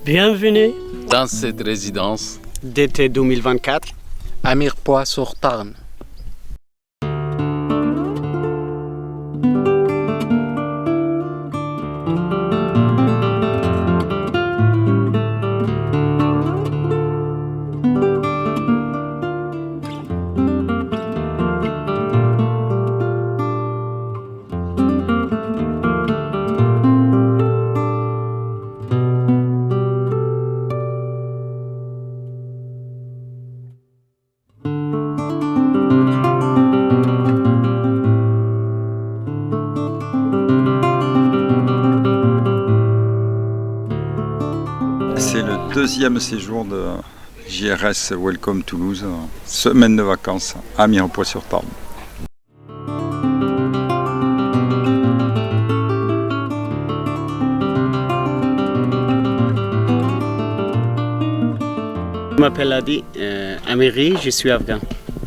Bienvenue dans cette résidence d'été 2024 à Mirepoix-sur-Tarn. C'est le deuxième séjour de JRS Welcome Toulouse, semaine de vacances à Mirepoix-sur-Tarn. Je m'appelle Adi Amiri, je suis afghan.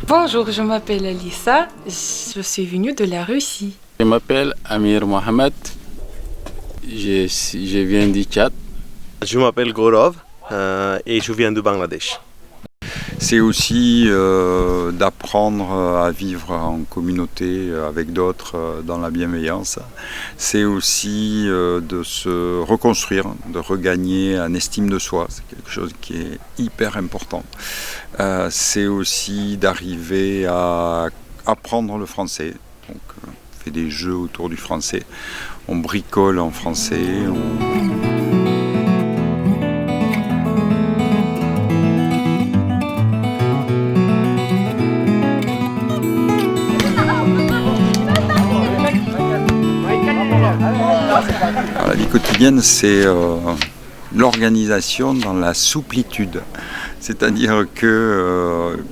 Bonjour, je m'appelle Alissa, je suis venue de la Russie. Je m'appelle Amir Mohamed, je viens du Tchad. Je m'appelle Gaurav et je viens du Bangladesh. C'est aussi d'apprendre à vivre en communauté avec d'autres dans la bienveillance. C'est aussi de se reconstruire, de regagner en estime de soi. C'est quelque chose qui est hyper important. C'est aussi d'arriver à apprendre le français. Donc, on fait des jeux autour du français. On bricole en français. La vie quotidienne, c'est l'organisation dans la souplitude. C'est-à-dire qu'il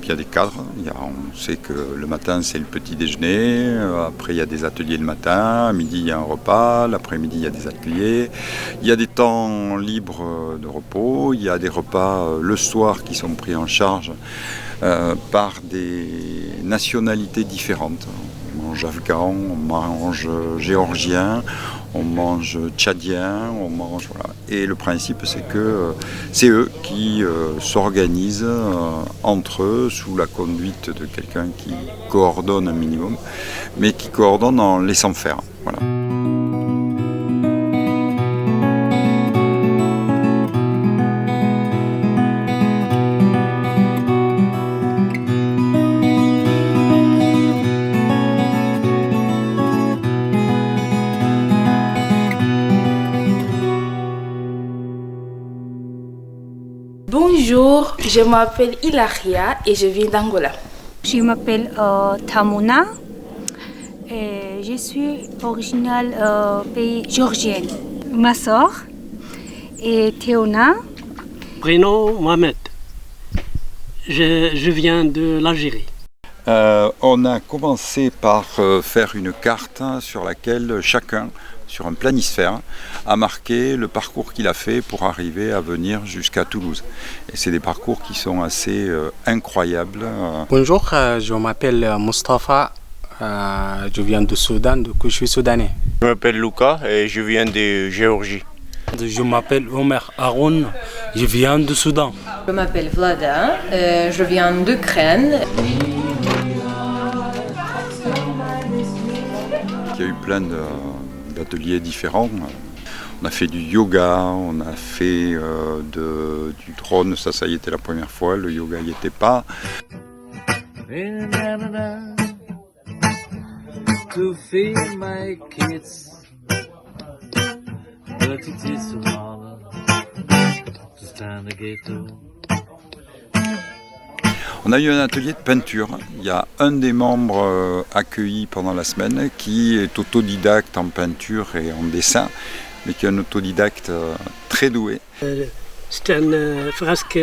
y a des cadres. On sait que le matin, c'est le petit déjeuner. Après, il y a des ateliers le matin. À midi, il y a un repas. L'après-midi, il y a des ateliers. Il y a des temps libres de repos. Il y a des repas le soir qui sont pris en charge par des nationalités différentes. On mange afghan, on mange géorgien, on mange tchadien, on mange... Voilà. Et le principe, c'est que c'est eux qui s'organisent entre eux sous la conduite de quelqu'un qui coordonne un minimum, mais qui coordonne en laissant faire. Voilà. Bonjour, je m'appelle Ilaria et je viens d'Angola. Je m'appelle Tamuna et je suis originale pays géorgienne. Ma soeur est Théona. Prénom Mohamed. Je viens de l'Algérie. On a commencé par faire une carte sur laquelle chacun, sur un planisphère, a marqué le parcours qu'il a fait pour arriver à venir jusqu'à Toulouse. Et c'est des parcours qui sont assez incroyables. Bonjour, je m'appelle Mustafa, je viens du Soudan, donc je suis soudanais. Je m'appelle Luca et je viens de Géorgie. Je m'appelle Omer Haroun, je viens du Soudan. Je m'appelle Vlada, je viens d'Ukraine. Il y a eu plein d'ateliers différents. On a fait du yoga, on a fait du drone, ça y était la première fois, le yoga n'y était pas. On a eu un atelier de peinture. Il y a un des membres accueillis pendant la semaine qui est autodidacte en peinture et en dessin, mais qui est un autodidacte très doué. C'est un frasque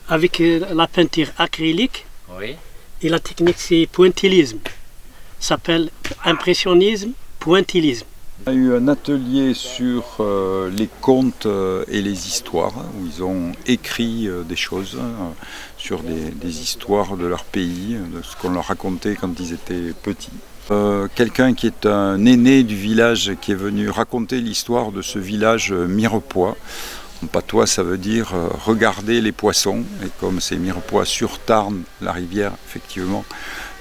avec la peinture acrylique. Oui. Et la technique, c'est pointillisme. Ça s'appelle impressionnisme, pointillisme. On a eu un atelier sur les contes et les histoires, où ils ont écrit des choses sur des histoires de leur pays, de ce qu'on leur racontait quand ils étaient petits. Quelqu'un qui est un aîné du village qui est venu raconter l'histoire de ce village Mirepoix. En patois, ça veut dire regarder les poissons. Et comme c'est Mirepoix sur Tarn, la rivière, effectivement,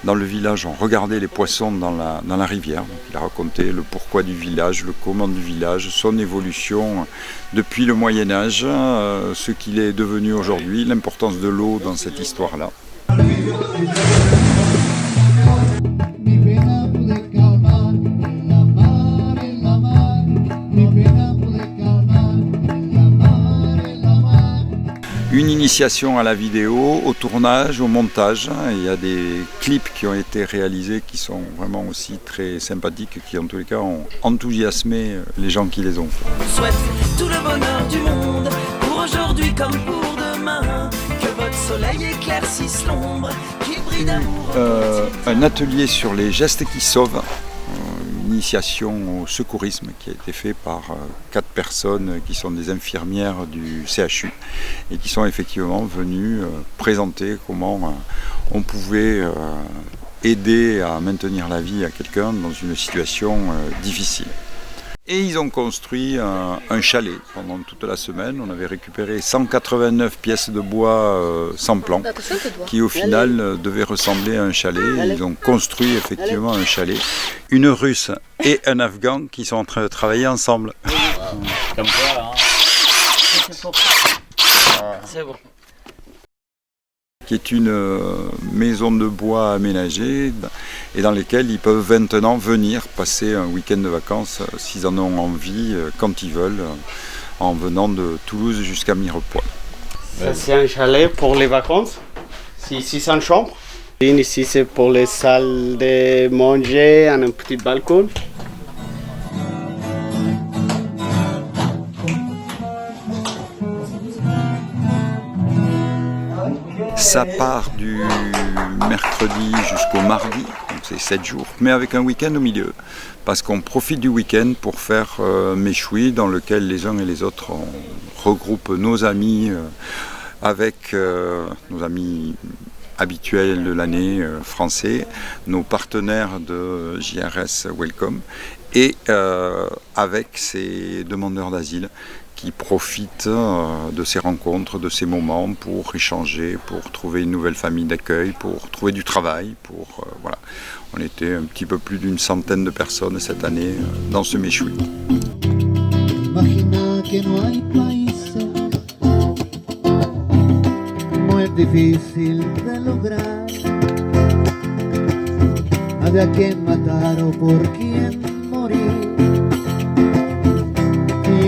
dans le village, on regardait les poissons dans la rivière. Donc, il a raconté le pourquoi du village, le comment du village, son évolution depuis le Moyen-Âge, ce qu'il est devenu aujourd'hui, l'importance de l'eau dans cette histoire-là. Une initiation à la vidéo, au tournage, au montage. Il y a des clips qui ont été réalisés qui sont vraiment aussi très sympathiques, qui en tous les cas ont enthousiasmé les gens qui les ont fait. Je souhaite tout le bonheur du monde, pour aujourd'hui comme pour demain, que votre soleil éclaircisse l'ombre qui brille d'amour. Un atelier sur les gestes qui sauvent. Initiation au secourisme qui a été fait par 4 personnes qui sont des infirmières du CHU et qui sont effectivement venues présenter comment on pouvait aider à maintenir la vie à quelqu'un dans une situation difficile. Et ils ont construit un chalet pendant toute la semaine. On avait récupéré 189 pièces de bois sans plan, qui au final devaient ressembler à un chalet. Ils ont construit effectivement un chalet. Une Russe et un Afghan qui sont en train de travailler ensemble. Comme quoi, c'est bon. Qui est une maison de bois aménagée et dans lesquelles ils peuvent maintenant venir passer un week-end de vacances s'ils en ont envie, quand ils veulent, en venant de Toulouse jusqu'à Mirepoix. Ça, c'est un chalet pour les vacances. C'est 600 chambres. Ici, c'est pour les salles de manger, un petit balcon. Ça part du mercredi jusqu'au mardi, donc c'est 7 jours, mais avec un week-end au milieu. Parce qu'on profite du week-end pour faire Méchoui, dans lequel les uns et les autres on regroupe nos amis avec nos amis habituels de l'année français, nos partenaires de JRS Welcome, et avec ces demandeurs d'asile qui profitent de ces rencontres, de ces moments pour échanger, pour trouver une nouvelle famille d'accueil, pour trouver du travail. Voilà. On était un petit peu plus d'une centaine de personnes cette année dans ce Méchoui.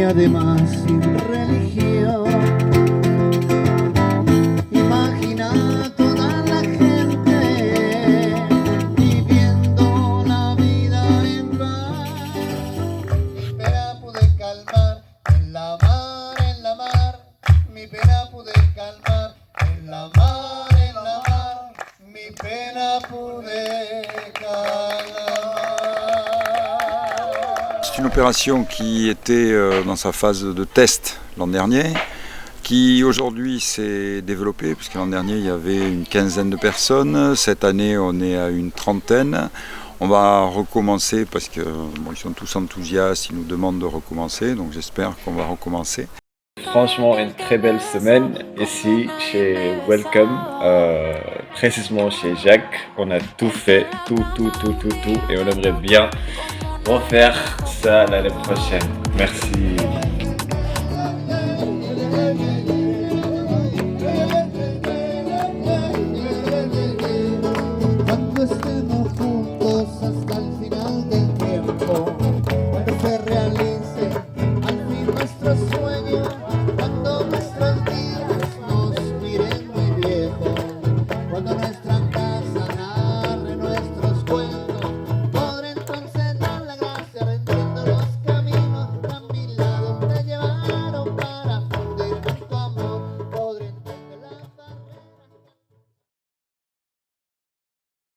Además sin religión, imagina toda la gente viviendo la vida en paz. Mi pena pude calmar en la mar, mi pena pude calmar en la mar, mi pena pude calmar. C'est une opération qui était dans sa phase de test l'an dernier, qui aujourd'hui s'est développée, puisque l'an dernier il y avait une quinzaine de personnes, cette année on est à une trentaine. On va recommencer parce qu'ils sont tous enthousiastes, ils nous demandent de recommencer, donc j'espère qu'on va recommencer. Franchement, une très belle semaine ici chez Welcome, précisément chez Jacques. On a tout fait, tout, et on aimerait bien refaire ça l'année prochaine. Merci.